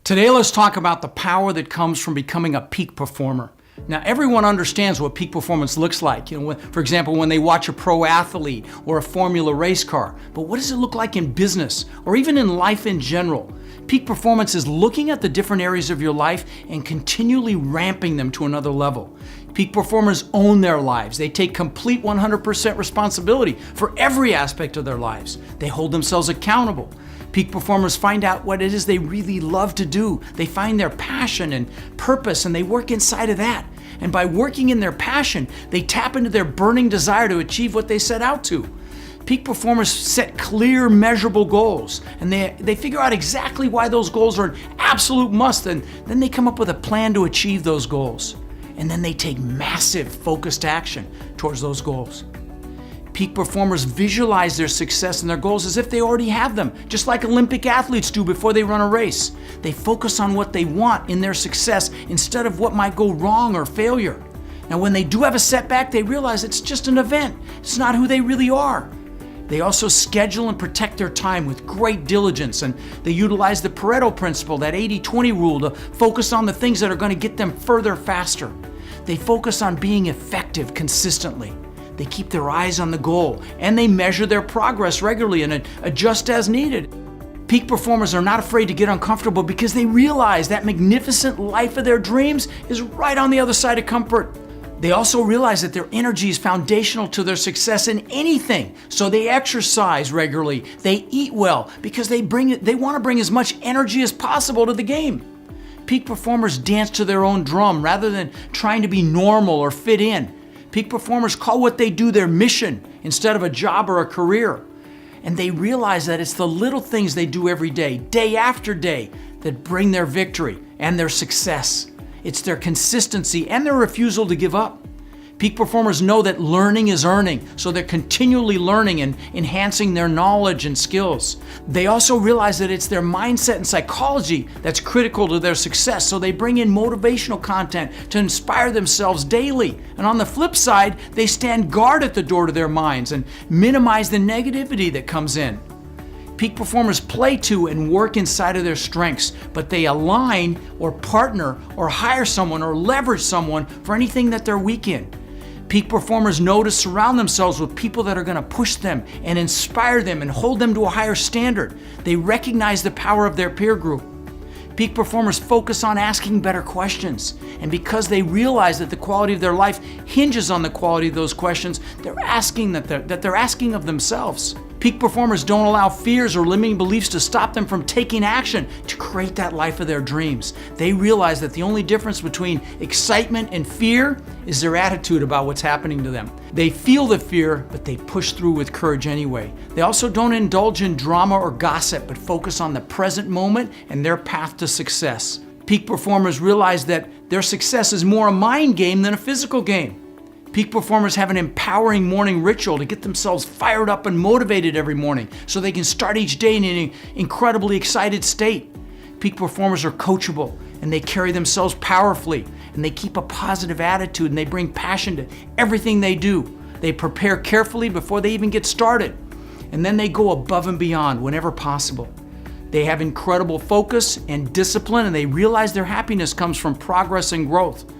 Today, let's talk about the power that comes from becoming a peak performer. Now, everyone understands what peak performance looks like. For example, when they watch a pro athlete or a Formula race car. But what does it look like in business or even in life in general? Peak performance is looking at the different areas of your life and continually ramping them to another level. Peak performers own their lives. They take complete 100% responsibility for every aspect of their lives. They hold themselves accountable. Peak performers find out what it is they really love to do. They find their passion and purpose, and they work inside of that. And by working in their passion, they tap into their burning desire to achieve what they set out to. Peak performers set clear, measurable goals, and they figure out exactly why those goals are an absolute must, and then they come up with a plan to achieve those goals. And then they take massive, focused action towards those goals. Peak performers visualize their success and their goals as if they already have them, just like Olympic athletes do before they run a race. They focus on what they want in their success instead of what might go wrong or failure. Now, when they do have a setback, they realize it's just an event. It's not who they really are. They also schedule and protect their time with great diligence, and they utilize the Pareto principle, that 80-20 rule, to focus on the things that are going to get them further faster. They focus on being effective consistently. They keep their eyes on the goal, and they measure their progress regularly and adjust as needed. Peak performers are not afraid to get uncomfortable because they realize that magnificent life of their dreams is right on the other side of comfort. They also realize that their energy is foundational to their success in anything, so they exercise regularly. They eat well because they want to bring as much energy as possible to the game. Peak performers dance to their own drum rather than trying to be normal or fit in. Peak performers call what they do their mission instead of a job or a career. And they realize that it's the little things they do every day after day, that bring their victory and their success. It's their consistency and their refusal to give up. Peak performers know that learning is earning, so they're continually learning and enhancing their knowledge and skills. They also realize that it's their mindset and psychology that's critical to their success, so they bring in motivational content to inspire themselves daily. And on the flip side, they stand guard at the door to their minds and minimize the negativity that comes in. Peak performers play to and work inside of their strengths, but they align or partner or hire someone or leverage someone for anything that they're weak in. Peak performers know to surround themselves with people that are going to push them and inspire them and hold them to a higher standard. They recognize the power of their peer group. Peak performers focus on asking better questions, and because they realize that the quality of their life hinges on the quality of those questions, they're asking of themselves. Peak performers don't allow fears or limiting beliefs to stop them from taking action to create that life of their dreams. They realize that the only difference between excitement and fear is their attitude about what's happening to them. They feel the fear, but they push through with courage anyway. They also don't indulge in drama or gossip, but focus on the present moment and their path to success. Peak performers realize that their success is more a mind game than a physical game. Peak performers have an empowering morning ritual to get themselves fired up and motivated every morning so they can start each day in an incredibly excited state. Peak performers are coachable, and they carry themselves powerfully, and they keep a positive attitude, and they bring passion to everything they do. They prepare carefully before they even get started, and then they go above and beyond whenever possible. They have incredible focus and discipline, and they realize their happiness comes from progress and growth.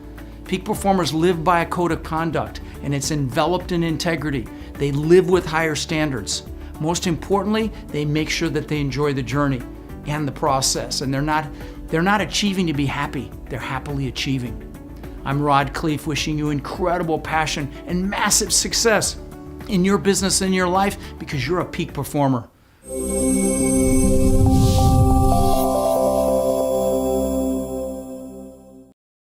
Peak performers live by a code of conduct, and it's enveloped in integrity. They live with higher standards. Most importantly, they make sure that they enjoy the journey and the process, and they're not achieving to be happy. They're happily achieving. I'm Khleif, wishing you incredible passion and massive success in your business and your life because you're a peak performer.